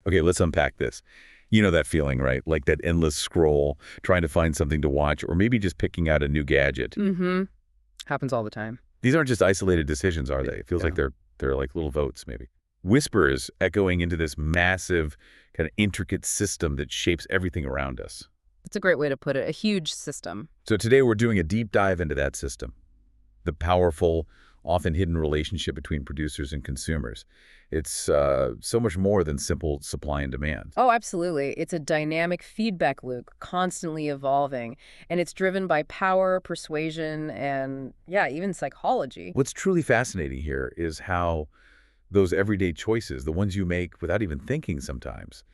Okay, let's unpack this. You know that feeling, right? Like that endless scroll, trying to find something to watch, or maybe just picking out a new gadget. Mm-hmm. Happens all the time. These aren't just isolated decisions, are they? It feels like Yeah. they're like little votes, maybe. Whispers echoing into this massive, kind of intricate system that shapes everything around us. It's a great way to put it. A huge system. So today we're doing a deep dive into that system, the powerful, often hidden relationship between producers and consumers. It's so much more than simple supply and demand. Oh, absolutely. It's a dynamic feedback loop, constantly evolving, and it's driven by power, persuasion, and yeah, even psychology. What's truly fascinating here is how those everyday choices, the ones you make without even thinking sometimes,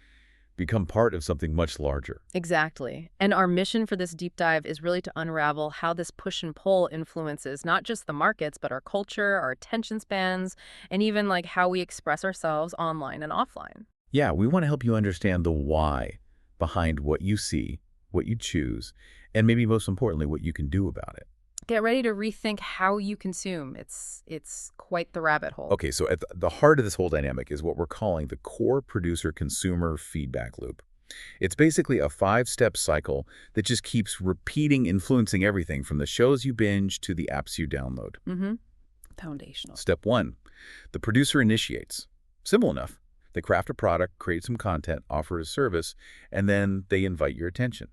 become part of something much larger. Exactly. And our mission for this deep dive is really to unravel how this push and pull influences not just the markets, but our culture, our attention spans, and even like how we express ourselves online and offline. Yeah, we want to help you understand the why behind what you see, what you choose, and maybe most importantly, what you can do about it. Get ready to rethink how you consume. It's quite the rabbit hole. Okay, so at the heart of this whole dynamic is what we're calling the core producer-consumer feedback loop. It's basically a 5-step cycle that just keeps repeating, influencing everything from the shows you binge to the apps you download. Mm-hmm. Foundational. Step 1, the producer initiates. Simple enough. They craft a product, create some content, offer a service, and then they invite your attention.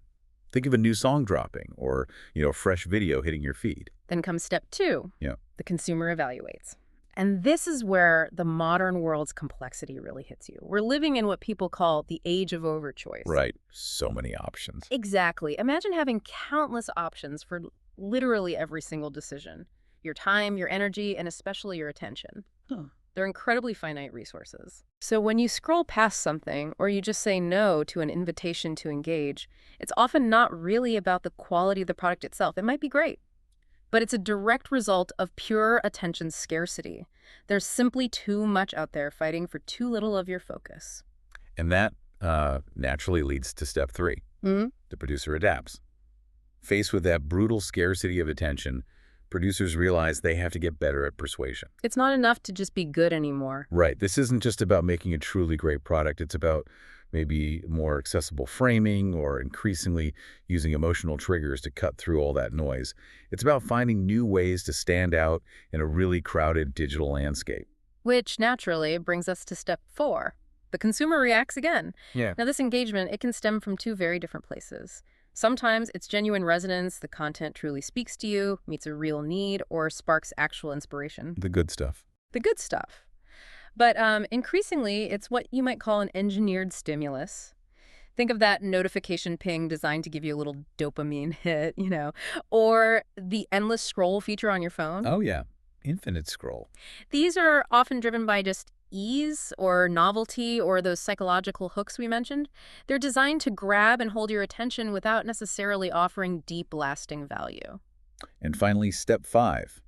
Think of a new song dropping or, a fresh video hitting your feed. Then comes step 2. Yeah. The consumer evaluates. And this is where the modern world's complexity really hits you. We're living in what people call the age of overchoice. Right. So many options. Exactly. Imagine having countless options for literally every single decision. Your time, your energy, and especially your attention. Huh. They're incredibly finite resources. So when you scroll past something or you just say no to an invitation to engage, it's often not really about the quality of the product itself. It might be great, but it's a direct result of pure attention scarcity. There's simply too much out there fighting for too little of your focus. And that naturally leads to step 3. Mm-hmm. The producer adapts. Faced with that brutal scarcity of attention, producers realize they have to get better at persuasion. It's not enough to just be good anymore. Right. This isn't just about making a truly great product. It's about maybe more accessible framing or increasingly using emotional triggers to cut through all that noise. It's about finding new ways to stand out in a really crowded digital landscape. Which naturally brings us to step 4. The consumer reacts again. Yeah. Now this engagement, it can stem from 2 very different places. Sometimes it's genuine resonance, the content truly speaks to you, meets a real need, or sparks actual inspiration. The good stuff. The good stuff. But increasingly, it's what you might call an engineered stimulus. Think of that notification ping designed to give you a little dopamine hit, or the endless scroll feature on your phone. Oh, yeah. Infinite scroll. These are often driven by just ease or novelty or those psychological hooks we mentioned. They're designed to grab and hold your attention without necessarily offering deep, lasting value. And finally, step 5.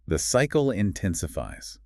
The cycle intensifies.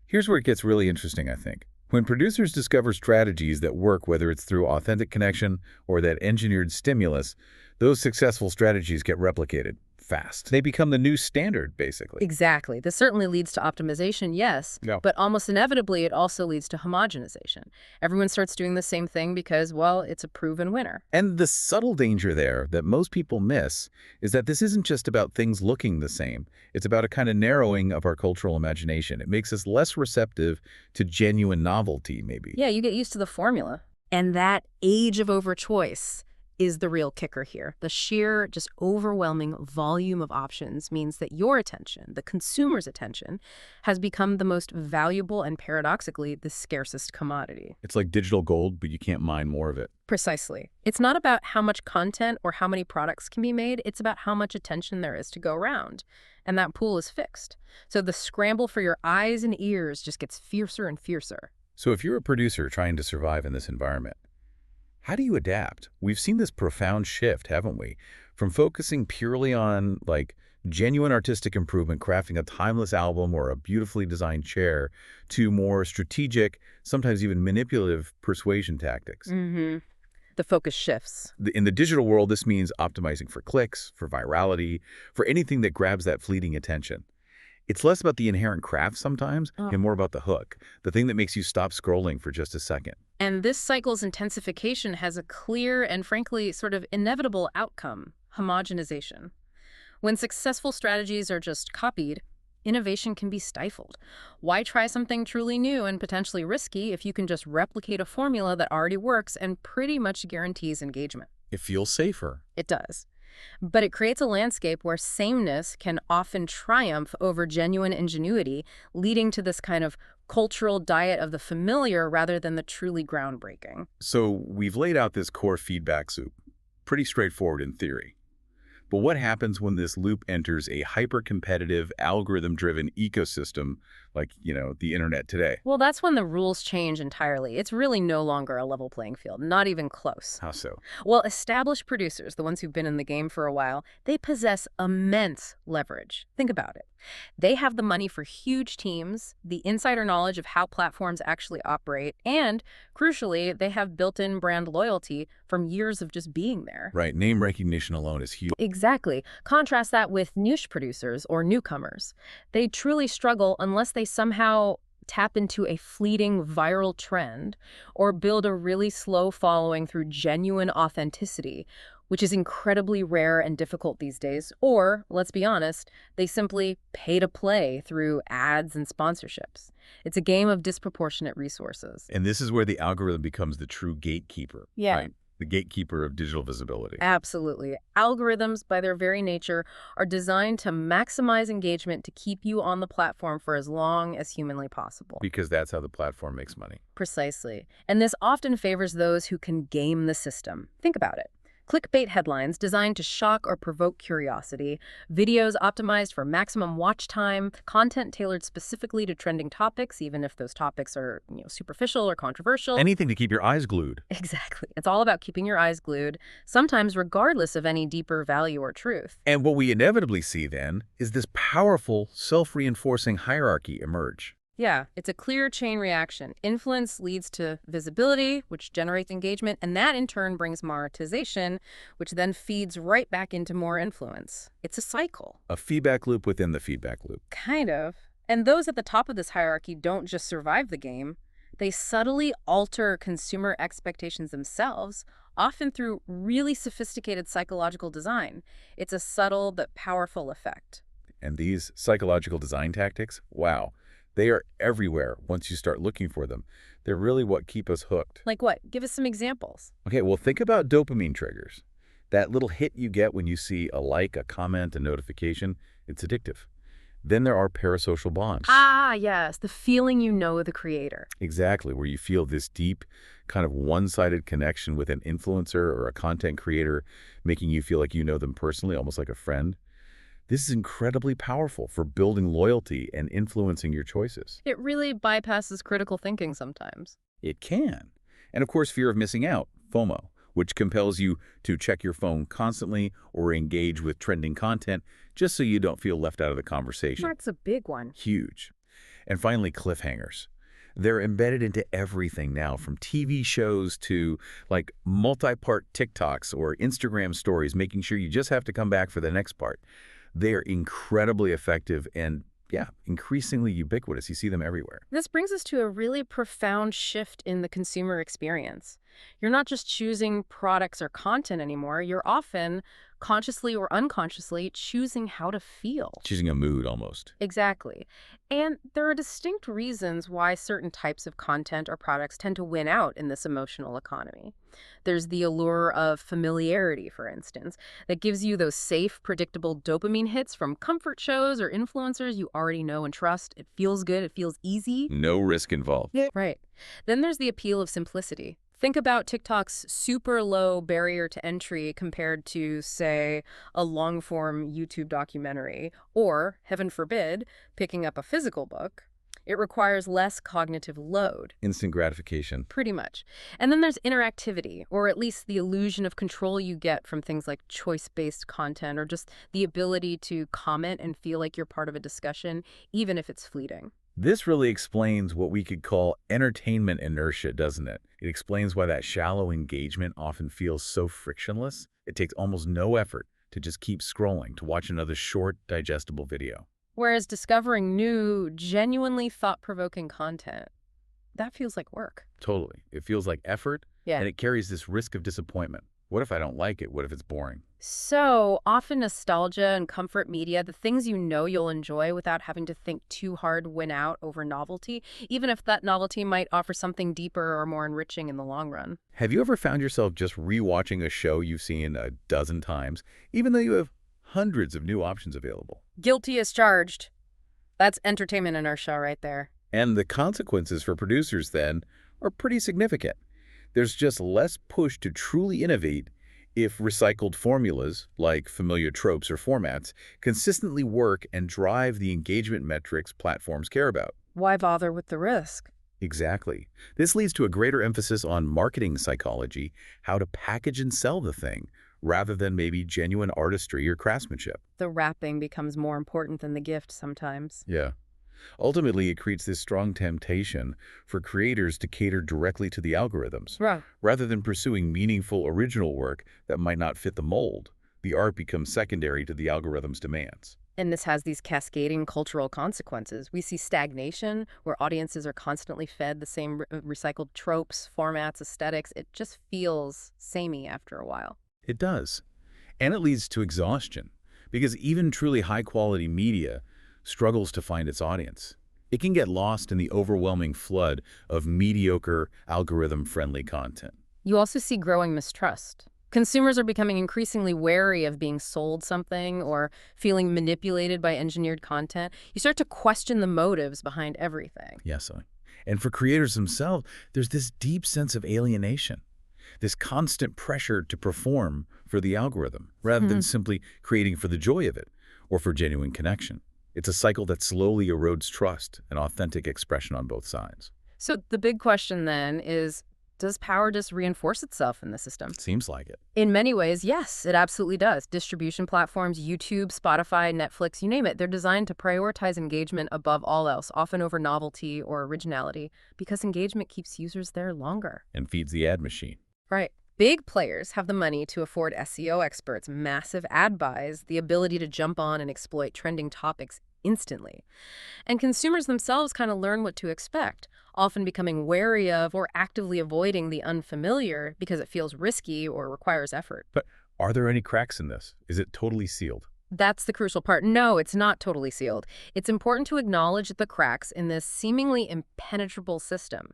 Here's where it gets really interesting, I think. When producers discover strategies that work, whether it's through authentic connection or that engineered stimulus, those successful strategies get replicated fast. They become the new standard, basically. Exactly. This certainly leads to optimization, yes, Yeah. but almost inevitably it also leads to homogenization. Everyone starts doing the same thing because, well, it's a proven winner. And the subtle danger there that most people miss is that this isn't just about things looking the same. It's about a kind of narrowing of our cultural imagination. It makes us less receptive to genuine novelty, maybe. Yeah, you get used to the formula. And that age of overchoice is the real kicker here. The sheer, just overwhelming volume of options means that your attention, the consumer's attention, has become the most valuable and paradoxically the scarcest commodity. It's like digital gold, but you can't mine more of it. Precisely. It's not about how much content or how many products can be made. It's about how much attention there is to go around. And that pool is fixed. So the scramble for your eyes and ears just gets fiercer and fiercer. So if you're a producer trying to survive in this environment, how do you adapt? We've seen this profound shift, haven't we? From focusing purely on, genuine artistic improvement, crafting a timeless album or a beautifully designed chair, to more strategic, sometimes even manipulative persuasion tactics. Mm-hmm. The focus shifts. In the digital world, this means optimizing for clicks, for virality, for anything that grabs that fleeting attention. It's less about the inherent craft sometimes and more about the hook, the thing that makes you stop scrolling for just a second. And this cycle's intensification has a clear and frankly sort of inevitable outcome: homogenization. When successful strategies are just copied, innovation can be stifled. Why try something truly new and potentially risky if you can just replicate a formula that already works and pretty much guarantees engagement? It feels safer. It does. But it creates a landscape where sameness can often triumph over genuine ingenuity, leading to this kind of cultural diet of the familiar rather than the truly groundbreaking. So we've laid out this core feedback loop. Pretty straightforward in theory. But what happens when this loop enters a hyper-competitive, algorithm-driven ecosystem like, the internet today? Well, that's when the rules change entirely. It's really no longer a level playing field, not even close. How so? Well, established producers, the ones who've been in the game for a while, they possess immense leverage. Think about it. They have the money for huge teams, the insider knowledge of how platforms actually operate, and, crucially, they have built-in brand loyalty from years of just being there. Right, name recognition alone is huge. Exactly. Contrast that with niche producers or newcomers. They truly struggle unless they somehow tap into a fleeting viral trend or build a really slow following through genuine authenticity, which is incredibly rare and difficult these days. Or, let's be honest, they simply pay to play through ads and sponsorships. It's a game of disproportionate resources. And this is where the algorithm becomes the true gatekeeper. Yeah. Right? The gatekeeper of digital visibility. Absolutely. Algorithms, by their very nature, are designed to maximize engagement to keep you on the platform for as long as humanly possible. Because that's how the platform makes money. Precisely. And this often favors those who can game the system. Think about it. Clickbait headlines designed to shock or provoke curiosity, videos optimized for maximum watch time, content tailored specifically to trending topics, even if those topics are, superficial or controversial. Anything to keep your eyes glued. Exactly. It's all about keeping your eyes glued, sometimes regardless of any deeper value or truth. And what we inevitably see then is this powerful, self-reinforcing hierarchy emerge. Yeah, it's a clear chain reaction. Influence leads to visibility, which generates engagement, and that in turn brings monetization, which then feeds right back into more influence. It's a cycle. A feedback loop within the feedback loop. Kind of. And those at the top of this hierarchy don't just survive the game. They subtly alter consumer expectations themselves, often through really sophisticated psychological design. It's a subtle but powerful effect. And these psychological design tactics, wow. They are everywhere once you start looking for them. They're really what keep us hooked. Like what? Give us some examples. Okay, well, think about dopamine triggers. That little hit you get when you see a like, a comment, a notification, it's addictive. Then there are parasocial bonds. Ah, yes, the feeling you know the creator. Exactly, where you feel this deep, kind of one-sided connection with an influencer or a content creator, making you feel like you know them personally, almost like a friend. This is incredibly powerful for building loyalty and influencing your choices. It really bypasses critical thinking sometimes. It can. And of course, fear of missing out, FOMO, which compels you to check your phone constantly or engage with trending content just so you don't feel left out of the conversation. That's a big one. Huge. And finally, cliffhangers. They're embedded into everything now, from TV shows to like multi-part TikToks or Instagram stories, making sure you just have to come back for the next part. They are incredibly effective and, increasingly ubiquitous. You see them everywhere. This brings us to a really profound shift in the consumer experience. You're not just choosing products or content anymore. You're often, consciously or unconsciously, choosing how to feel. Choosing a mood, almost. Exactly. And there are distinct reasons why certain types of content or products tend to win out in this emotional economy. There's the allure of familiarity, for instance, that gives you those safe, predictable dopamine hits from comfort shows or influencers you already know and trust. It feels good. It feels easy. No risk involved. Right. Then there's the appeal of simplicity. Think about TikTok's super low barrier to entry compared to, say, a long-form YouTube documentary, or, heaven forbid, picking up a physical book. It requires less cognitive load. Instant gratification. Pretty much. And then there's interactivity, or at least the illusion of control you get from things like choice-based content, or just the ability to comment and feel like you're part of a discussion, even if it's fleeting. This really explains what we could call entertainment inertia, doesn't it? It explains why that shallow engagement often feels so frictionless. It takes almost no effort to just keep scrolling, to watch another short, digestible video. Whereas discovering new, genuinely thought-provoking content, that feels like work. Totally. It feels like effort, Yeah. and it carries this risk of disappointment. What if I don't like it? What if it's boring? So often nostalgia and comfort media, the things you know you'll enjoy without having to think too hard, win out over novelty, even if that novelty might offer something deeper or more enriching in the long run. Have you ever found yourself just rewatching a show you've seen a dozen times, even though you have hundreds of new options available? Guilty as charged. That's entertainment inertia right there. And the consequences for producers, then, are pretty significant. There's just less push to truly innovate if recycled formulas, like familiar tropes or formats, consistently work and drive the engagement metrics platforms care about. Why bother with the risk? Exactly. This leads to a greater emphasis on marketing psychology, how to package and sell the thing, rather than maybe genuine artistry or craftsmanship. The wrapping becomes more important than the gift sometimes. Yeah. Ultimately, it creates this strong temptation for creators to cater directly to the algorithms. Right. Rather than pursuing meaningful original work that might not fit the mold, the art becomes secondary to the algorithm's demands. And this has these cascading cultural consequences. We see stagnation, where audiences are constantly fed the same recycled tropes, formats, aesthetics. It just feels samey after a while. It does. And it leads to exhaustion, because even truly high-quality media struggles to find its audience. It can get lost in the overwhelming flood of mediocre, algorithm-friendly content. You also see growing mistrust. Consumers are becoming increasingly wary of being sold something or feeling manipulated by engineered content. You start to question the motives behind everything. Yes, and for creators themselves, there's this deep sense of alienation, this constant pressure to perform for the algorithm, rather than simply creating for the joy of it or for genuine connection. It's a cycle that slowly erodes trust and authentic expression on both sides. So the big question then is, does power just reinforce itself in the system? Seems like it. In many ways, yes, it absolutely does. Distribution platforms, YouTube, Spotify, Netflix, you name it, they're designed to prioritize engagement above all else, often over novelty or originality, because engagement keeps users there longer. And feeds the ad machine. Right. Big players have the money to afford SEO experts, massive ad buys, the ability to jump on and exploit trending topics instantly. And consumers themselves kind of learn what to expect, often becoming wary of or actively avoiding the unfamiliar because it feels risky or requires effort. But are there any cracks in this? Is it totally sealed? That's the crucial part. No, it's not totally sealed. It's important to acknowledge the cracks in this seemingly impenetrable system.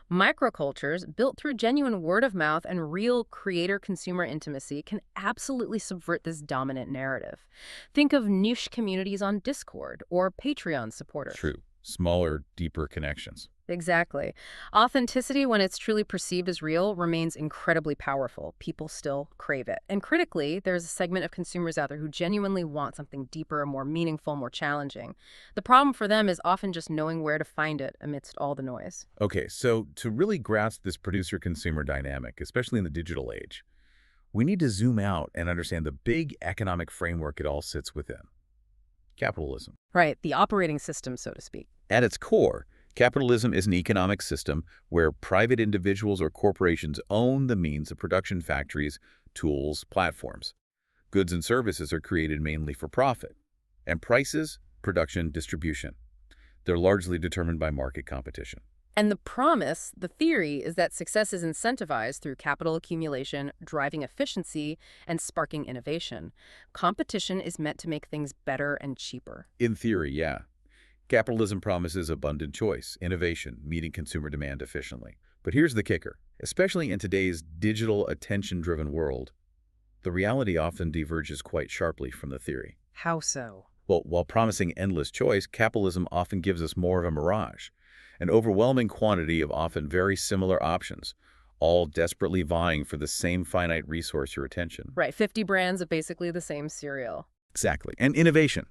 Microcultures, built through genuine word of mouth and real creator-consumer intimacy, can absolutely subvert this dominant narrative. Think of niche communities on Discord or Patreon supporters. True. Smaller, deeper connections. Exactly. Authenticity, when it's truly perceived as real, remains incredibly powerful. People still crave it. And critically, there's a segment of consumers out there who genuinely want something deeper, more meaningful, more challenging. The problem for them is often just knowing where to find it amidst all the noise. Okay, so to really grasp this producer-consumer dynamic, especially in the digital age, we need to zoom out and understand the big economic framework it all sits within. Capitalism. Right, the operating system, so to speak. At its core, capitalism is an economic system where private individuals or corporations own the means of production factories, tools, platforms. Goods and services are created mainly for profit. And prices, production, distribution. They're largely determined by market competition. And the promise, the theory, is that success is incentivized through capital accumulation, driving efficiency, and sparking innovation. Competition is meant to make things better and cheaper. In theory, yeah. Capitalism promises abundant choice, innovation, meeting consumer demand efficiently. But here's the kicker. Especially in today's digital, attention-driven world, the reality often diverges quite sharply from the theory. How so? Well, while promising endless choice, capitalism often gives us more of a mirage, an overwhelming quantity of often very similar options, all desperately vying for the same finite resource, your attention. Right, 50 brands of basically the same cereal. Exactly. And innovation.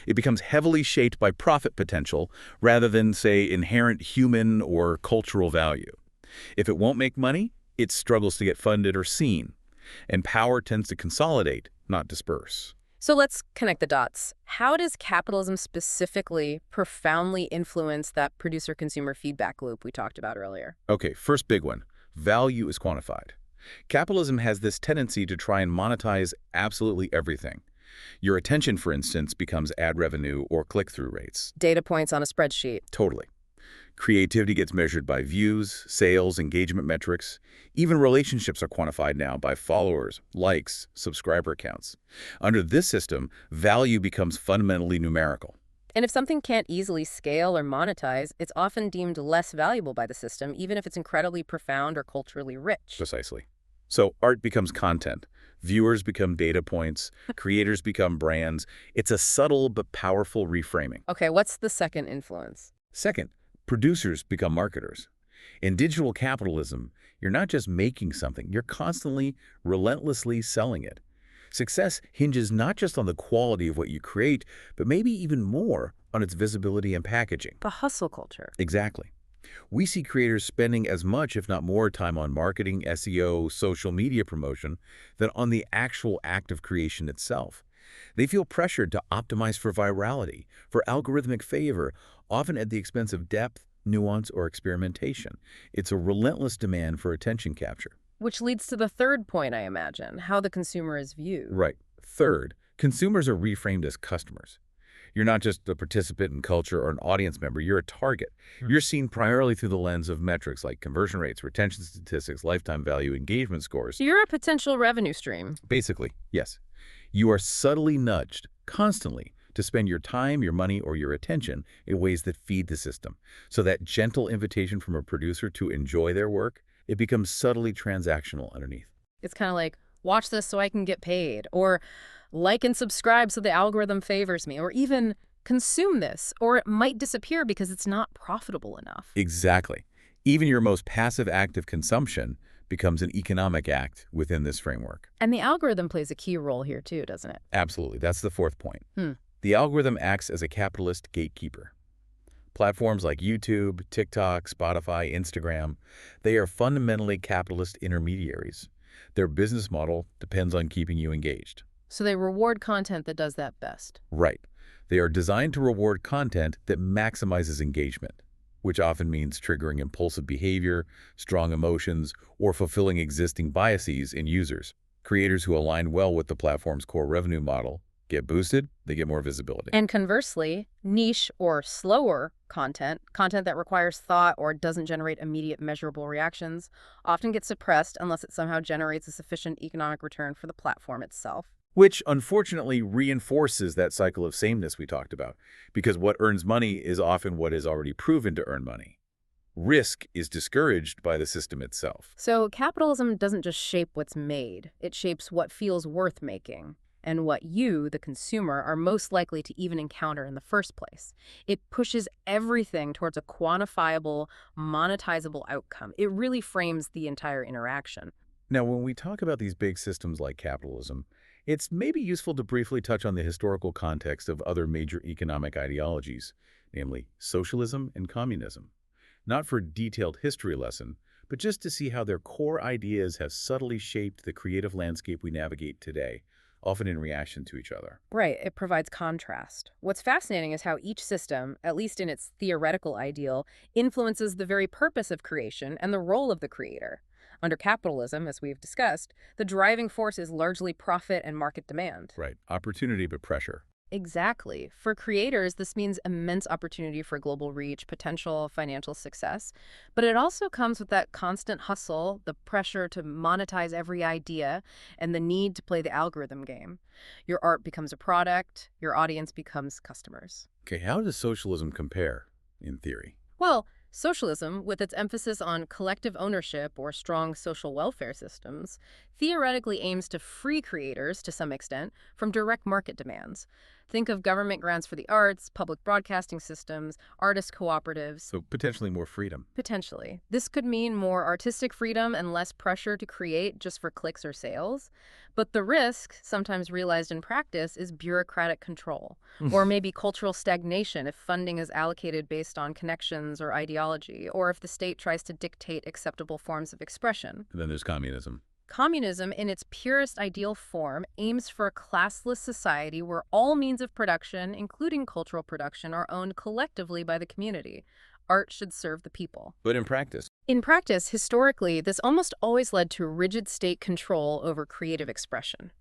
It becomes heavily shaped by profit potential rather than, say, inherent human or cultural value. If it won't make money, it struggles to get funded or seen. And power tends to consolidate, not disperse. So let's connect the dots. How does capitalism specifically profoundly influence that producer-consumer feedback loop we talked about earlier? Okay, first big one. Value is quantified. Capitalism has this tendency to try and monetize absolutely everything. Your attention, for instance, becomes ad revenue or click-through rates. Data points on a spreadsheet. Totally. Creativity gets measured by views, sales, engagement metrics. Even relationships are quantified now by followers, likes, subscriber counts. Under this system, value becomes fundamentally numerical. And if something can't easily scale or monetize, it's often deemed less valuable by the system, even if it's incredibly profound or culturally rich. Precisely. So art becomes content. Viewers become data points. Creators become brands. It's a subtle but powerful reframing. Okay, what's the second influence? Second, producers become marketers. In digital capitalism, you're not just making something, you're constantly, relentlessly selling it. Success hinges not just on the quality of what you create, but maybe even more on its visibility and packaging. The hustle culture. Exactly. We see creators spending as much, if not more, time on marketing, SEO, social media promotion than on the actual act of creation itself. They feel pressured to optimize for virality, for algorithmic favor, often at the expense of depth, nuance, or experimentation. It's a relentless demand for attention capture. Which leads to the third point, I imagine, how the consumer is viewed. Right. Third, consumers are reframed as customers. You're not just a participant in culture or an audience member, you're a target. You're seen primarily through the lens of metrics like conversion rates, retention statistics, lifetime value, engagement scores. You're a potential revenue stream. Basically, yes. You are subtly nudged, constantly, to spend your time, your money, or your attention in ways that feed the system. So that gentle invitation from a producer to enjoy their work, it becomes subtly transactional underneath. It's kind of like, watch this so I can get paid, or like and subscribe so the algorithm favors me, or even consume this, or it might disappear because it's not profitable enough. Exactly. Even your most passive act of consumption becomes an economic act within this framework. And the algorithm plays a key role here too, doesn't it? Absolutely. That's the fourth point. The algorithm acts as a capitalist gatekeeper. Platforms like YouTube, TikTok, Spotify, Instagram, they are fundamentally capitalist intermediaries. Their business model depends on keeping you engaged. So they reward content that does that best. Right. They are designed to reward content that maximizes engagement, which often means triggering impulsive behavior, strong emotions, or fulfilling existing biases in users. Creators who align well with the platform's core revenue model get boosted, they get more visibility. And conversely, niche or slower content that requires thought or doesn't generate immediate measurable reactions, often gets suppressed unless it somehow generates a sufficient economic return for the platform itself. Which unfortunately reinforces that cycle of sameness we talked about, because what earns money is often what is already proven to earn money. Risk is discouraged by the system itself. So capitalism doesn't just shape what's made, it shapes what feels worth making, and what you, the consumer, are most likely to even encounter in the first place. It pushes everything towards a quantifiable, monetizable outcome. It really frames the entire interaction. Now, when we talk about these big systems like capitalism, it's maybe useful to briefly touch on the historical context of other major economic ideologies, namely socialism and communism. Not for a detailed history lesson, but just to see how their core ideas have subtly shaped the creative landscape we navigate today, often in reaction to each other. Right, it provides contrast. What's fascinating is how each system, at least in its theoretical ideal, influences the very purpose of creation and the role of the creator. Under capitalism, as we've discussed, the driving force is largely profit and market demand. Right. Opportunity, but pressure. Exactly. For creators, this means immense opportunity for global reach, potential financial success. But it also comes with that constant hustle, the pressure to monetize every idea, and the need to play the algorithm game. Your art becomes a product, your audience becomes customers. Okay, how does socialism compare, in theory? Well, socialism, with its emphasis on collective ownership or strong social welfare systems, theoretically aims to free creators, to some extent, from direct market demands. Think of government grants for the arts, public broadcasting systems, artist cooperatives. So potentially more freedom. Potentially. This could mean more artistic freedom and less pressure to create just for clicks or sales. But the risk, sometimes realized in practice, is bureaucratic control, or maybe cultural stagnation if funding is allocated based on connections or ideology, or if the state tries to dictate acceptable forms of expression. And then there's communism. Communism, in its purest ideal form, aims for a classless society where all means of production, including cultural production, are owned collectively by the community. Art should serve the people. But in practice? In practice, historically, this almost always led to rigid state control over creative expression.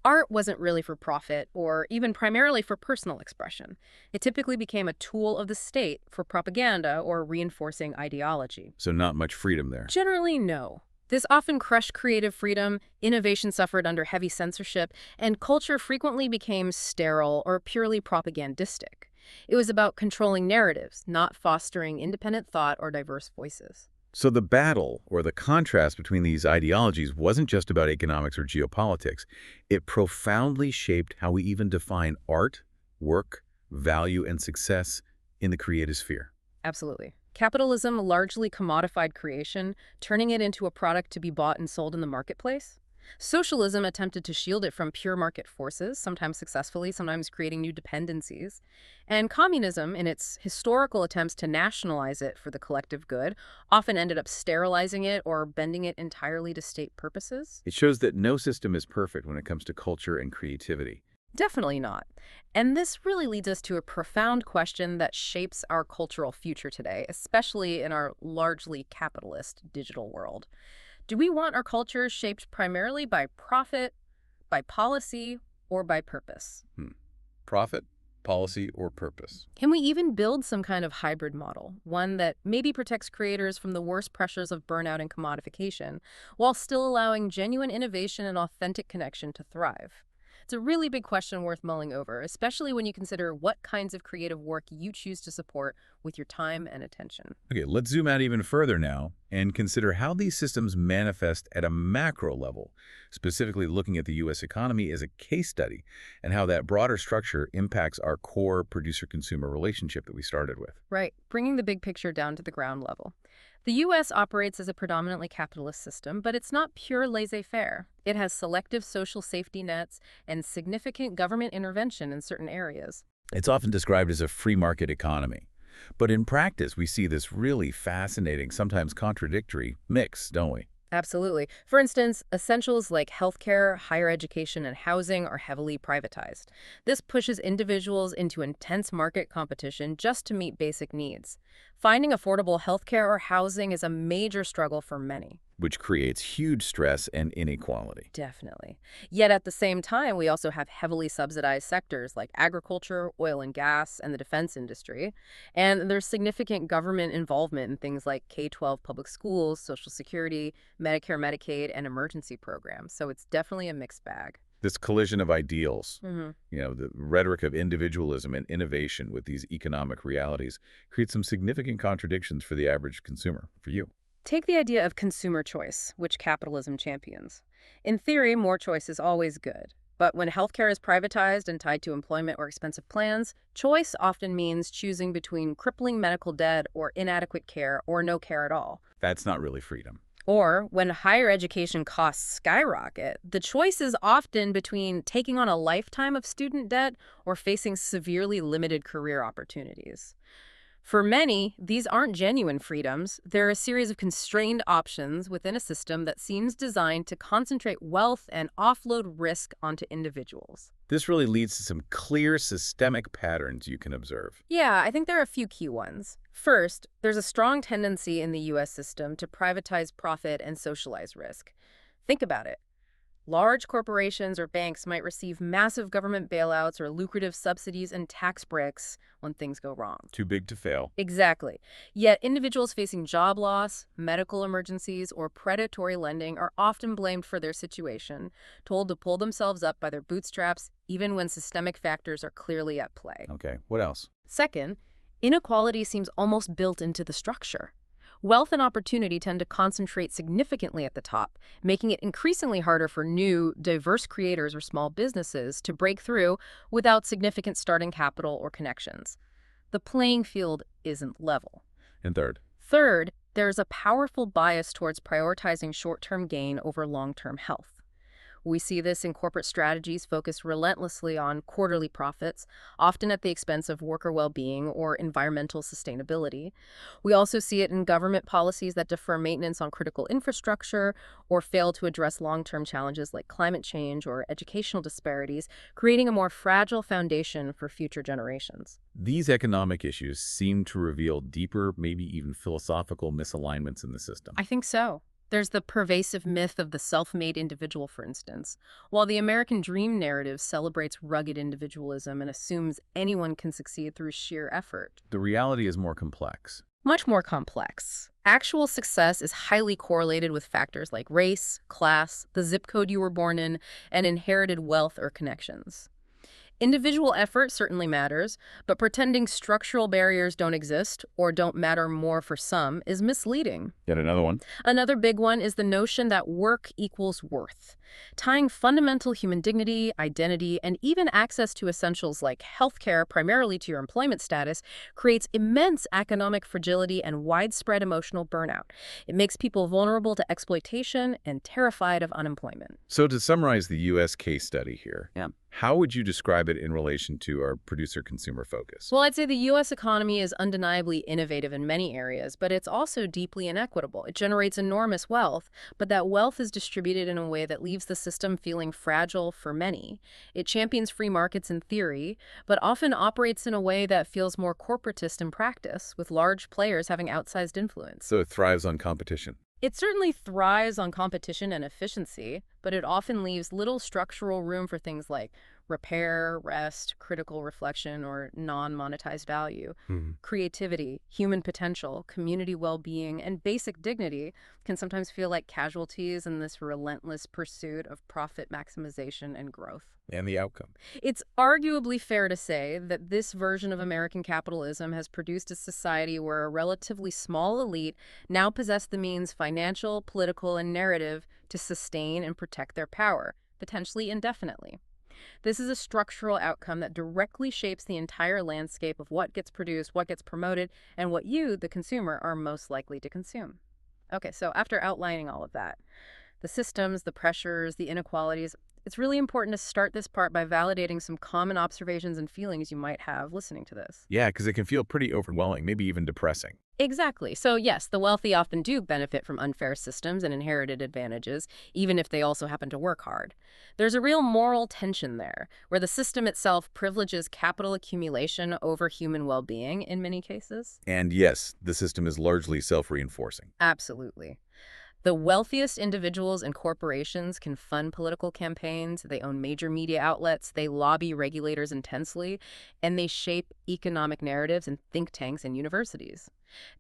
Art wasn't really for profit or even primarily for personal expression. It typically became a tool of the state for propaganda or reinforcing ideology. So not much freedom there. Generally, no. This often crushed creative freedom, innovation suffered under heavy censorship, and culture frequently became sterile or purely propagandistic. It was about controlling narratives, not fostering independent thought or diverse voices. So the battle, or the contrast between these ideologies, wasn't just about economics or geopolitics. It profoundly shaped how we even define art, work, value, and success in the creative sphere. Absolutely. Capitalism largely commodified creation, turning it into a product to be bought and sold in the marketplace. Socialism attempted to shield it from pure market forces, sometimes successfully, sometimes creating new dependencies. And communism, in its historical attempts to nationalize it for the collective good, often ended up sterilizing it or bending it entirely to state purposes. It shows that no system is perfect when it comes to culture and creativity. Definitely not. And this really leads us to a profound question that shapes our cultural future today, especially in our largely capitalist digital world. Do we want our culture shaped primarily by profit, by policy, or by purpose? Profit, policy, or purpose? Can we even build some kind of hybrid model, one that maybe protects creators from the worst pressures of burnout and commodification, while still allowing genuine innovation and authentic connection to thrive? It's a really big question worth mulling over, especially when you consider what kinds of creative work you choose to support with your time and attention. Okay, let's zoom out even further now and consider how these systems manifest at a macro level, specifically looking at the U.S. economy as a case study and how that broader structure impacts our core producer-consumer relationship that we started with. Right, bringing the big picture down to the ground level. The U.S. operates as a predominantly capitalist system, but it's not pure laissez-faire. It has selective social safety nets and significant government intervention in certain areas. It's often described as a free market economy. But in practice, we see this really fascinating, sometimes contradictory mix, don't we? Absolutely. For instance, essentials like healthcare, higher education, and housing are heavily privatized. This pushes individuals into intense market competition just to meet basic needs. Finding affordable healthcare or housing is a major struggle for many. Which creates huge stress and inequality. Definitely. Yet at the same time, we also have heavily subsidized sectors like agriculture, oil and gas, and the defense industry. And there's significant government involvement in things like K-12 public schools, Social Security, Medicare, Medicaid, and emergency programs. So it's definitely a mixed bag. This collision of ideals, the rhetoric of individualism and innovation with these economic realities creates some significant contradictions for the average consumer, for you. Take the idea of consumer choice, which capitalism champions. In theory, more choice is always good. But when healthcare is privatized and tied to employment or expensive plans, choice often means choosing between crippling medical debt or inadequate care or no care at all. That's not really freedom. Or when higher education costs skyrocket, the choice is often between taking on a lifetime of student debt or facing severely limited career opportunities. For many, these aren't genuine freedoms. They're a series of constrained options within a system that seems designed to concentrate wealth and offload risk onto individuals. This really leads to some clear systemic patterns you can observe. Yeah, I think there are a few key ones. First, there's a strong tendency in the U.S. system to privatize profit and socialize risk. Think about it. Large corporations or banks might receive massive government bailouts or lucrative subsidies and tax breaks when things go wrong. Too big to fail. Exactly. Yet individuals facing job loss, medical emergencies, or predatory lending are often blamed for their situation, told to pull themselves up by their bootstraps, even when systemic factors are clearly at play. Okay, what else? Second, inequality seems almost built into the structure. Wealth and opportunity tend to concentrate significantly at the top, making it increasingly harder for new, diverse creators or small businesses to break through without significant starting capital or connections. The playing field isn't level. And Third, there's a powerful bias towards prioritizing short-term gain over long-term health. We see this in corporate strategies focused relentlessly on quarterly profits, often at the expense of worker well-being or environmental sustainability. We also see it in government policies that defer maintenance on critical infrastructure or fail to address long-term challenges like climate change or educational disparities, creating a more fragile foundation for future generations. These economic issues seem to reveal deeper, maybe even philosophical misalignments in the system. I think so. There's the pervasive myth of the self-made individual, for instance. While the American dream narrative celebrates rugged individualism and assumes anyone can succeed through sheer effort. The reality is more complex. Much more complex. Actual success is highly correlated with factors like race, class, the zip code you were born in, and inherited wealth or connections. Individual effort certainly matters, but pretending structural barriers don't exist or don't matter more for some is misleading. Yet another one. Another big one is the notion that work equals worth. Tying fundamental human dignity, identity, and even access to essentials like healthcare primarily to your employment status creates immense economic fragility and widespread emotional burnout. It makes people vulnerable to exploitation and terrified of unemployment. So to summarize the U.S. case study here, Yeah. how would you describe it in relation to our producer-consumer focus? Well, I'd say the U.S. economy is undeniably innovative in many areas, but it's also deeply inequitable. It generates enormous wealth, but that wealth is distributed in a way that leaves the system feeling fragile for many. It champions free markets in theory, but often operates in a way that feels more corporatist in practice, with large players having outsized influence. So it thrives on competition. It certainly thrives on competition and efficiency, but it often leaves little structural room for things like repair, rest, critical reflection, or non-monetized value. Creativity, human potential, community well-being, and basic dignity can sometimes feel like casualties in this relentless pursuit of profit maximization and growth. And the outcome. It's arguably fair to say that this version of American capitalism has produced a society where a relatively small elite now possess the means financial, political, and narrative to sustain and protect their power, potentially indefinitely. This is a structural outcome that directly shapes the entire landscape of what gets produced, what gets promoted, and what you, the consumer, are most likely to consume. Okay, so after outlining all of that, the systems, the pressures, the inequalities, it's really important to start this part by validating some common observations and feelings you might have listening to this. Yeah, because it can feel pretty overwhelming, maybe even depressing. Exactly. So yes, the wealthy often do benefit from unfair systems and inherited advantages, even if they also happen to work hard. There's a real moral tension there, where the system itself privileges capital accumulation over human well-being in many cases. And yes, the system is largely self-reinforcing. Absolutely. The wealthiest individuals and corporations can fund political campaigns, they own major media outlets, they lobby regulators intensely, and they shape economic narratives in think tanks and universities.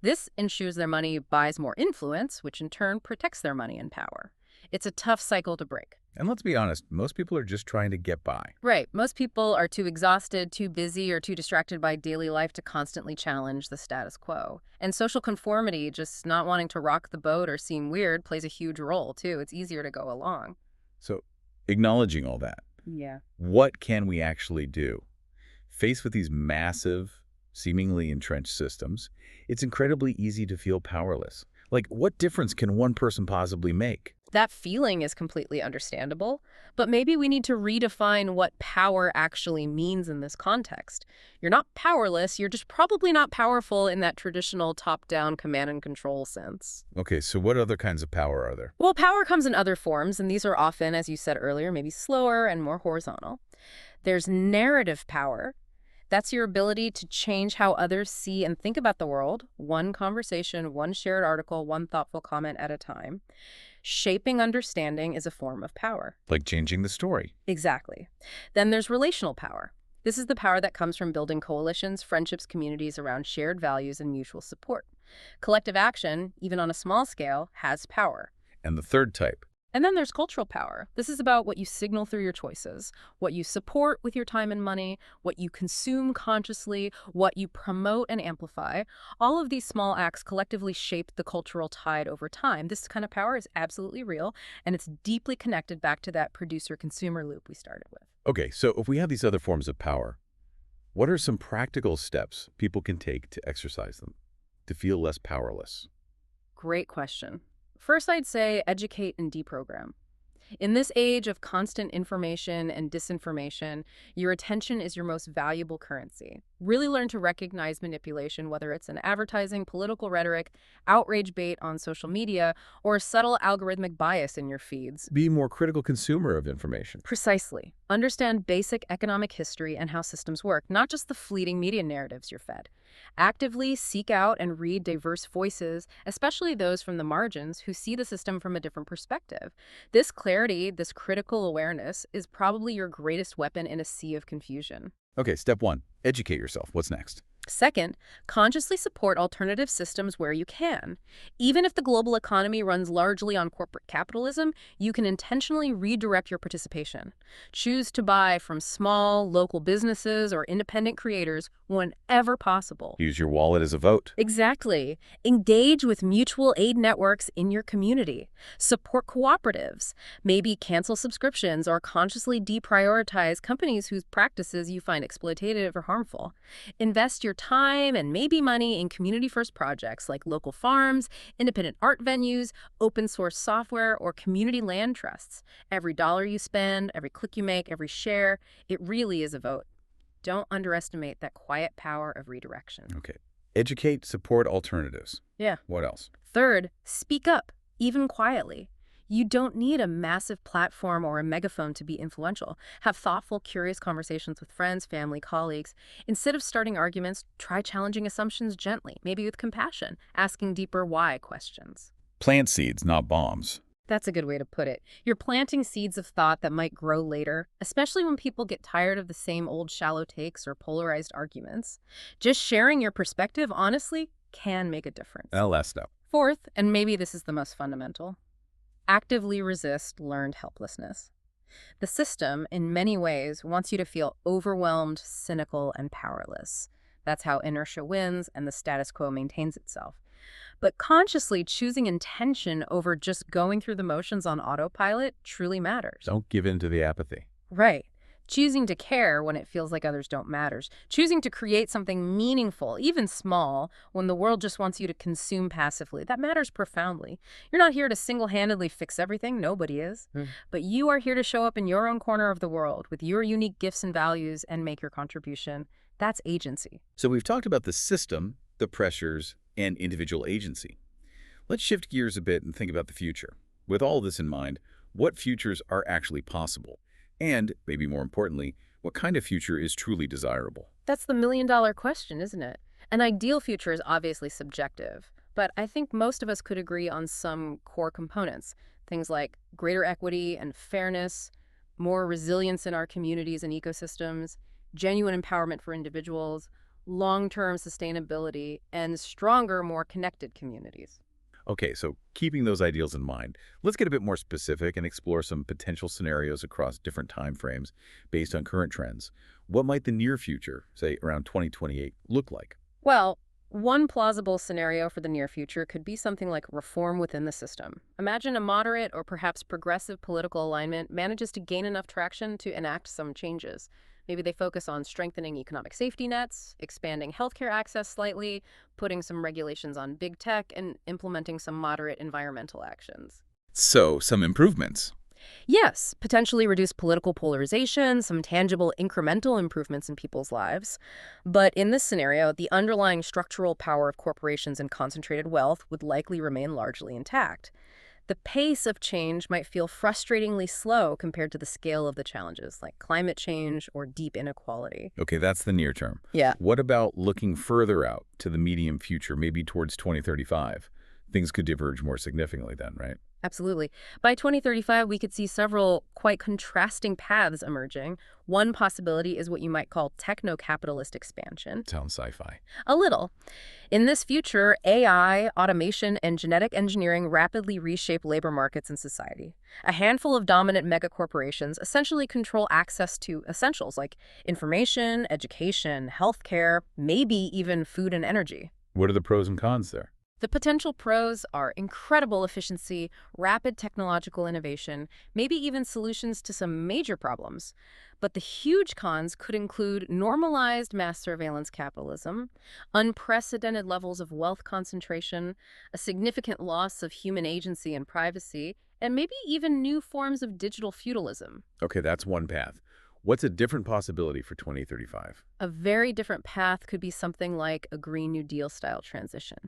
This ensures their money buys more influence, which in turn protects their money and power. It's a tough cycle to break. And let's be honest, most people are just trying to get by. Right. Most people are too exhausted, too busy, or too distracted by daily life to constantly challenge the status quo. And social conformity, just not wanting to rock the boat or seem weird, plays a huge role, too. It's easier to go along. So, acknowledging all that, Yeah. what can we actually do? Faced with these massive, seemingly entrenched systems, it's incredibly easy to feel powerless. Like, what difference can one person possibly make? That feeling is completely understandable, but maybe we need to redefine what power actually means in this context. You're not powerless, you're just probably not powerful in that traditional top-down command and control sense. Okay, so what other kinds of power are there? Well, power comes in other forms, and these are often, as you said earlier, maybe slower and more horizontal. There's narrative power. That's your ability to change how others see and think about the world, one conversation, one shared article, one thoughtful comment at a time. Shaping understanding is a form of power. Like changing the story. Exactly. Then there's relational power. This is the power that comes from building coalitions, friendships, communities around shared values and mutual support. Collective action, even on a small scale, has power. And the third type. And then there's cultural power. This is about what you signal through your choices, what you support with your time and money, what you consume consciously, what you promote and amplify. All of these small acts collectively shape the cultural tide over time. This kind of power is absolutely real, and it's deeply connected back to that producer-consumer loop we started with. Okay, so if we have these other forms of power, what are some practical steps people can take to exercise them, to feel less powerless? Great question. First, I'd say educate and deprogram. In this age of constant information and disinformation, your attention is your most valuable currency. Really learn to recognize manipulation, whether it's in advertising, political rhetoric, outrage bait on social media, or subtle algorithmic bias in your feeds. Be a more critical consumer of information. Precisely. Understand basic economic history and how systems work, not just the fleeting media narratives you're fed. Actively seek out and read diverse voices, especially those from the margins who see the system from a different perspective. This clarity, this critical awareness, is probably your greatest weapon in a sea of confusion. Okay, step one, educate yourself. What's next? Second, consciously support alternative systems where you can. Even if the global economy runs largely on corporate capitalism, you can intentionally redirect your participation. Choose to buy from small, local businesses or independent creators whenever possible. Use your wallet as a vote. Exactly. Engage with mutual aid networks in your community. Support cooperatives. Maybe cancel subscriptions or consciously deprioritize companies whose practices you find exploitative or harmful. Invest your time and maybe money in community-first projects like local farms, independent art venues, open-source software, or community land trusts. Every dollar you spend, every click you make, every share, it really is a vote. Don't underestimate that quiet power of redirection. Okay. Educate, support alternatives. Yeah. What else? Third, speak up, even quietly. You don't need a massive platform or a megaphone to be influential. Have thoughtful, curious conversations with friends, family, colleagues. Instead of starting arguments, try challenging assumptions gently, maybe with compassion, asking deeper why questions. Plant seeds, not bombs. That's a good way to put it. You're planting seeds of thought that might grow later, especially when people get tired of the same old shallow takes or polarized arguments. Just sharing your perspective honestly can make a difference. Last step. Fourth, and maybe this is the most fundamental, actively resist learned helplessness. The system, in many ways, wants you to feel overwhelmed, cynical, and powerless. That's how inertia wins and the status quo maintains itself. But consciously choosing intention over just going through the motions on autopilot truly matters. Don't give in to the apathy. Right. Choosing to care when it feels like others don't matters. Choosing to create something meaningful, even small, when the world just wants you to consume passively. That matters profoundly. You're not here to single-handedly fix everything. Nobody is. But you are here to show up in your own corner of the world with your unique gifts and values and make your contribution. That's agency. So we've talked about the system, the pressures, and individual agency. Let's shift gears a bit and think about the future. With all this in mind, what futures are actually possible? And, maybe more importantly, what kind of future is truly desirable? That's the million-dollar question, isn't it? An ideal future is obviously subjective, but I think most of us could agree on some core components. Things like greater equity and fairness, more resilience in our communities and ecosystems, genuine empowerment for individuals, long-term sustainability, and stronger, more connected communities. Okay, so keeping those ideals in mind, let's get a bit more specific and explore some potential scenarios across different time frames based on current trends. What might the near future, say around 2028, look like? Well, one plausible scenario for the near future could be something like reform within the system. Imagine a moderate or perhaps progressive political alignment manages to gain enough traction to enact some changes. Maybe they focus on strengthening economic safety nets, expanding healthcare access slightly, putting some regulations on big tech, and implementing some moderate environmental actions. So, some improvements. Yes, potentially reduce political polarization, some tangible incremental improvements in people's lives. But in this scenario, the underlying structural power of corporations and concentrated wealth would likely remain largely intact. The pace of change might feel frustratingly slow compared to the scale of the challenges, like climate change or deep inequality. Okay, that's the near term. Yeah. What about looking further out to the medium future, maybe towards 2035? Things could diverge more significantly then, right? Absolutely. By 2035, we could see several quite contrasting paths emerging. One possibility is what you might call techno-capitalist expansion. Sounds sci-fi. A little. In this future, AI, automation, and genetic engineering rapidly reshape labor markets and society. A handful of dominant megacorporations essentially control access to essentials like information, education, healthcare, maybe even food and energy. What are the pros and cons there? The potential pros are incredible efficiency, rapid technological innovation, maybe even solutions to some major problems. But the huge cons could include normalized mass surveillance capitalism, unprecedented levels of wealth concentration, a significant loss of human agency and privacy, and maybe even new forms of digital feudalism. Okay, that's one path. What's a different possibility for 2035? A very different path could be something like a Green New Deal style transition.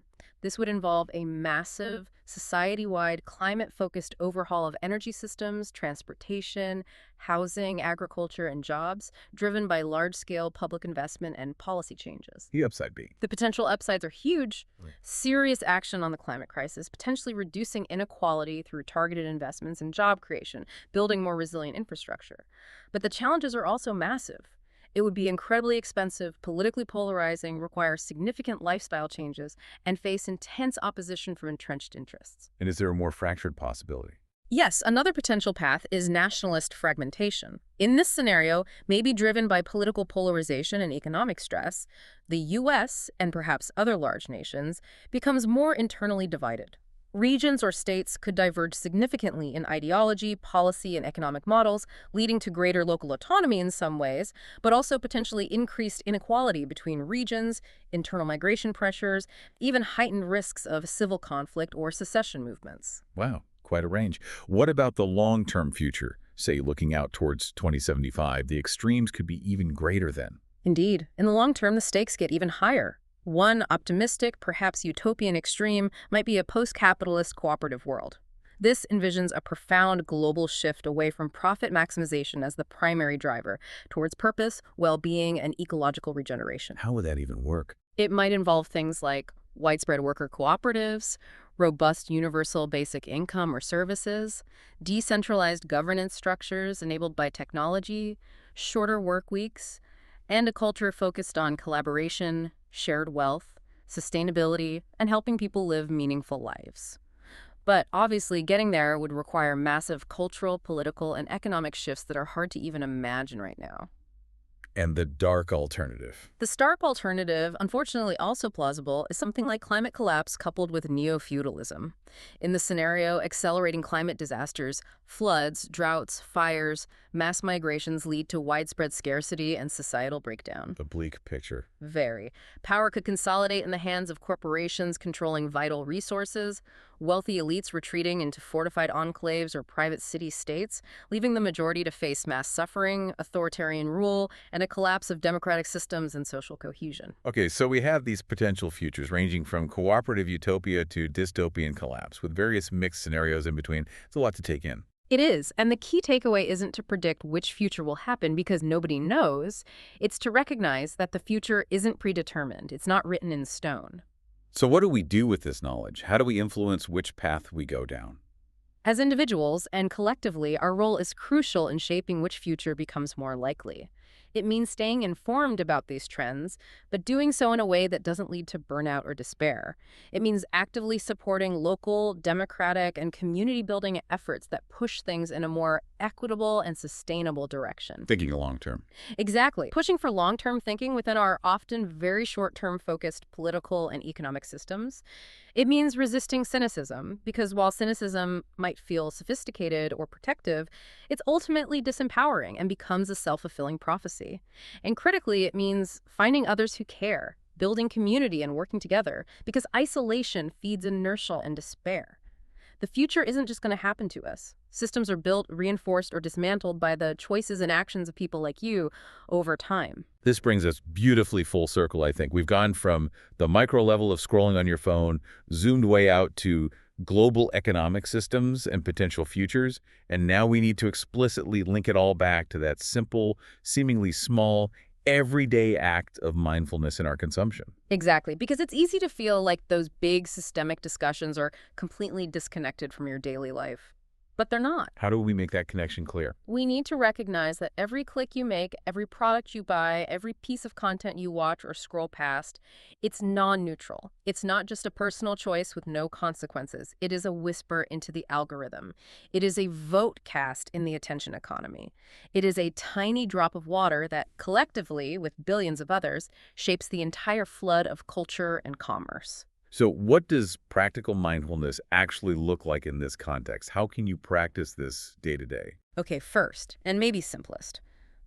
This would involve a massive, society-wide, climate-focused overhaul of energy systems, transportation, housing, agriculture, and jobs, driven by large-scale public investment and policy changes. The upside be. The potential upsides are huge. Right. Serious action on the climate crisis, potentially reducing inequality through targeted investments in job creation, building more resilient infrastructure. But the challenges are also massive. It would be incredibly expensive, politically polarizing, require significant lifestyle changes, and face intense opposition from entrenched interests. And is there a more fractured possibility? Yes, another potential path is nationalist fragmentation. In this scenario, maybe driven by political polarization and economic stress, the U.S., and perhaps other large nations, becomes more internally divided. Regions or states could diverge significantly in ideology, policy, and economic models, leading to greater local autonomy in some ways, but also potentially increased inequality between regions, internal migration pressures, even heightened risks of civil conflict or secession movements. Wow, quite a range. What about the long-term future? Say, looking out towards 2075, the extremes could be even greater then. Indeed, in the long term, the stakes get even higher. One optimistic, perhaps utopian extreme might be a post-capitalist cooperative world. This envisions a profound global shift away from profit maximization as the primary driver towards purpose, well-being, and ecological regeneration. How would that even work? It might involve things like widespread worker cooperatives, robust universal basic income or services, decentralized governance structures enabled by technology, shorter work weeks, and a culture focused on collaboration, shared wealth, sustainability, and helping people live meaningful lives. But obviously, getting there would require massive cultural, political, and economic shifts that are hard to even imagine right now. And the dark alternative. The stark alternative, unfortunately also plausible, is something like climate collapse coupled with neo-feudalism. In the scenario, accelerating climate disasters, floods, droughts, fires, mass migrations lead to widespread scarcity and societal breakdown. A bleak picture. Very. Power could consolidate in the hands of corporations controlling vital resources, wealthy elites retreating into fortified enclaves or private city-states, leaving the majority to face mass suffering, authoritarian rule, and a collapse of democratic systems and social cohesion. Okay, so we have these potential futures ranging from cooperative utopia to dystopian collapse, with various mixed scenarios in between. It's a lot to take in. It is, and the key takeaway isn't to predict which future will happen because nobody knows. It's to recognize that the future isn't predetermined. It's not written in stone. So what do we do with this knowledge? How do we influence which path we go down? As individuals and collectively, our role is crucial in shaping which future becomes more likely. It means staying informed about these trends, but doing so in a way that doesn't lead to burnout or despair. It means actively supporting local, democratic, and community-building efforts that push things in a more equitable and sustainable direction. Thinking long term. Exactly. Pushing for long-term thinking within our often very short-term focused political and economic systems. It means resisting cynicism, because while cynicism might feel sophisticated or protective, it's ultimately disempowering and becomes a self-fulfilling prophecy. And critically, it means finding others who care, building community and working together, because isolation feeds inertia and despair. The future isn't just going to happen to us. Systems are built, reinforced, or dismantled by the choices and actions of people like you over time. This brings us beautifully full circle, I think. We've gone from the micro level of scrolling on your phone, zoomed way out to global economic systems and potential futures, and now we need to explicitly link it all back to that simple, seemingly small, everyday act of mindfulness in our consumption. Exactly, because it's easy to feel like those big systemic discussions are completely disconnected from your daily life. But they're not. How do we make that connection clear? We need to recognize that every click you make, every product you buy, every piece of content you watch or scroll past, it's non-neutral. It's not just a personal choice with no consequences. It is a whisper into the algorithm. It is a vote cast in the attention economy. It is a tiny drop of water that collectively, with billions of others, shapes the entire flood of culture and commerce. So what does practical mindfulness actually look like in this context? How can you practice this day to day? Okay, first, and maybe simplest,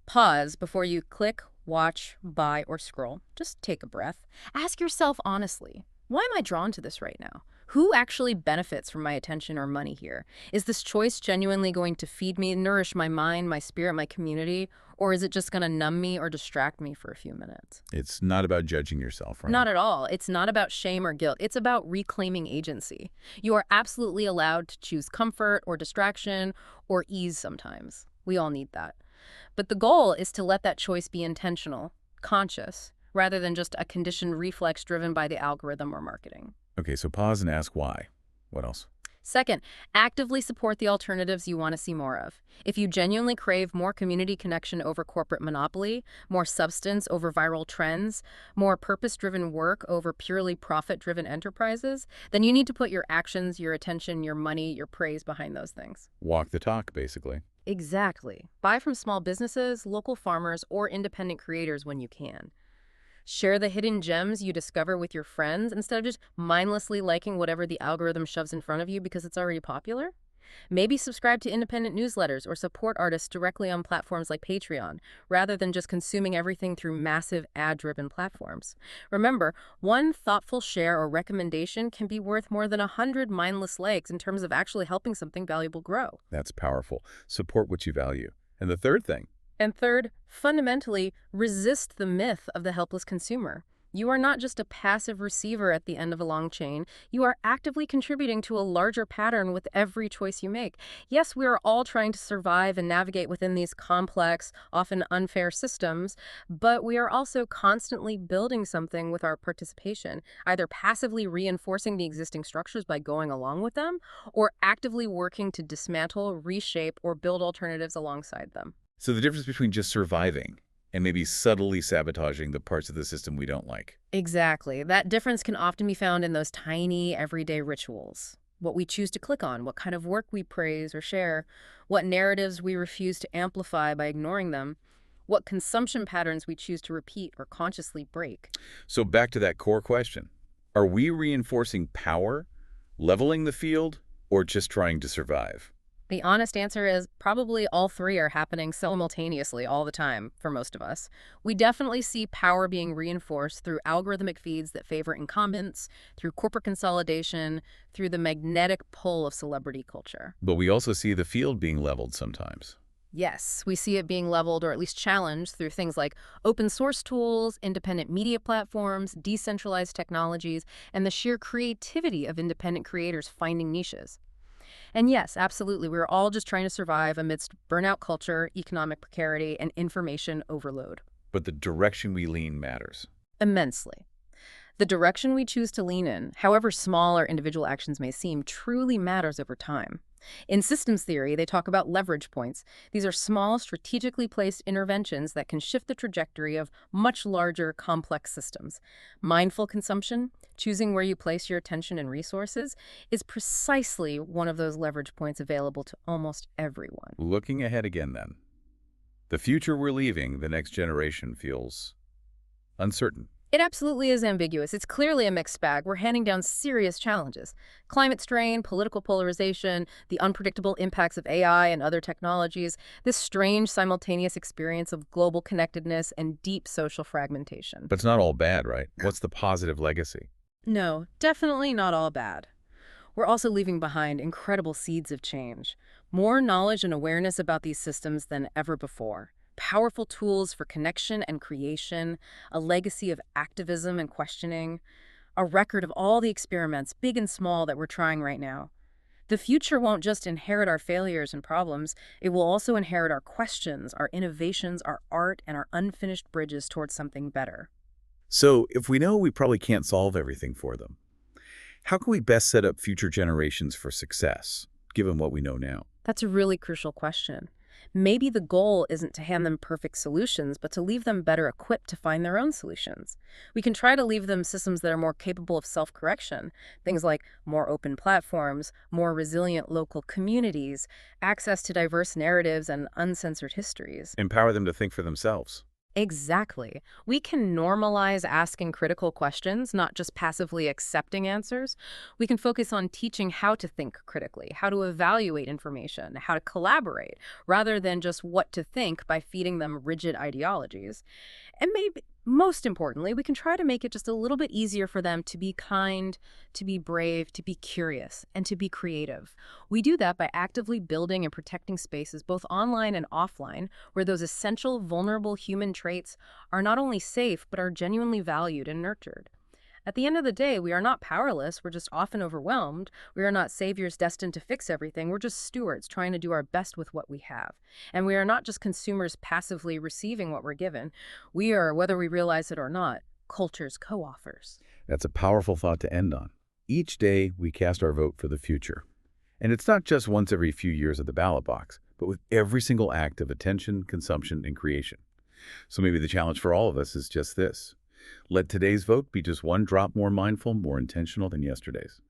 pause before you click, watch, buy, or scroll. Just take a breath. Ask yourself honestly, why am I drawn to this right now? Who actually benefits from my attention or money here? Is this choice genuinely going to feed me, nourish my mind, my spirit, my community, or is it just going to numb me or distract me for a few minutes? It's not about judging yourself, right? Not at all. It's not about shame or guilt. It's about reclaiming agency. You are absolutely allowed to choose comfort or distraction or ease sometimes. We all need that. But the goal is to let that choice be intentional, conscious, rather than just a conditioned reflex driven by the algorithm or marketing. Okay, so pause and ask why. What else? Second, actively support the alternatives you want to see more of. If you genuinely crave more community connection over corporate monopoly, more substance over viral trends, more purpose-driven work over purely profit-driven enterprises, then you need to put your actions, your attention, your money, your praise behind those things. Walk the talk, basically. Exactly. Buy from small businesses, local farmers, or independent creators when you can. Share the hidden gems you discover with your friends instead of just mindlessly liking whatever the algorithm shoves in front of you because it's already popular. Maybe subscribe to independent newsletters or support artists directly on platforms like Patreon, rather than just consuming everything through massive ad-driven platforms. Remember, one thoughtful share or recommendation can be worth more than 100 mindless likes in terms of actually helping something valuable grow. That's powerful. Support what you value. And the third thing, And third, fundamentally, resist the myth of the helpless consumer. You are not just a passive receiver at the end of a long chain. You are actively contributing to a larger pattern with every choice you make. Yes, we are all trying to survive and navigate within these complex, often unfair systems, but we are also constantly building something with our participation, either passively reinforcing the existing structures by going along with them, or actively working to dismantle, reshape, or build alternatives alongside them. so the difference between just surviving and maybe subtly sabotaging the parts of the system we don't like. Exactly. That difference can often be found in those tiny, everyday rituals. What we choose to click on, what kind of work we praise or share, what narratives we refuse to amplify by ignoring them, what consumption patterns we choose to repeat or consciously break. So back to that core question. Are we reinforcing power, leveling the field, or just trying to survive? The honest answer is probably all three are happening simultaneously all the time for most of us. We definitely see power being reinforced through algorithmic feeds that favor incumbents, through corporate consolidation, through the magnetic pull of celebrity culture. But we also see the field being leveled sometimes. Yes, we see it being leveled or at least challenged through things like open source tools, independent media platforms, decentralized technologies, and the sheer creativity of independent creators finding niches. And yes, absolutely, we're all just trying to survive amidst burnout culture, economic precarity, and information overload. But the direction we lean matters. Immensely. The direction we choose to lean in, however small our individual actions may seem, truly matters over time. In systems theory, they talk about leverage points. These are small, strategically placed interventions that can shift the trajectory of much larger, complex systems. Mindful consumption, choosing where you place your attention and resources, is precisely one of those leverage points available to almost everyone. Looking ahead again then. The future we're leaving the next generation feels uncertain. It absolutely is ambiguous. It's clearly a mixed bag. We're handing down serious challenges. Climate strain, political polarization, the unpredictable impacts of AI and other technologies, this strange simultaneous experience of global connectedness and deep social fragmentation. But it's not all bad, right? What's the positive legacy? No, definitely not all bad. We're also leaving behind incredible seeds of change. More knowledge and awareness about these systems than ever before. Powerful tools for connection and creation, a legacy of activism and questioning, a record of all the experiments, big and small, that we're trying right now. The future won't just inherit our failures and problems, it will also inherit our questions, our innovations, our art, and our unfinished bridges towards something better. So if we know we probably can't solve everything for them, how can we best set up future generations for success, given what we know now? That's a really crucial question. Maybe the goal isn't to hand them perfect solutions, but to leave them better equipped to find their own solutions. We can try to leave them systems that are more capable of self-correction, things like more open platforms, more resilient local communities, access to diverse narratives and uncensored histories. Empower them to think for themselves. Exactly. We can normalize asking critical questions, not just passively accepting answers. We can focus on teaching how to think critically, how to evaluate information, how to collaborate, rather than just what to think by feeding them rigid ideologies. And Most importantly, we can try to make it just a little bit easier for them to be kind, to be brave, to be curious, and to be creative. We do that by actively building and protecting spaces, both online and offline, where those essential, vulnerable human traits are not only safe, but are genuinely valued and nurtured. At the end of the day, we are not powerless, we're just often overwhelmed. We are not saviors destined to fix everything, we're just stewards trying to do our best with what we have. And we are not just consumers passively receiving what we're given. We are, whether we realize it or not, culture's co-authors. That's a powerful thought to end on. Each day, we cast our vote for the future. And it's not just once every few years at the ballot box, but with every single act of attention, consumption, and creation. So maybe the challenge for all of us is just this. Let today's vote be just one drop more mindful, more intentional than yesterday's.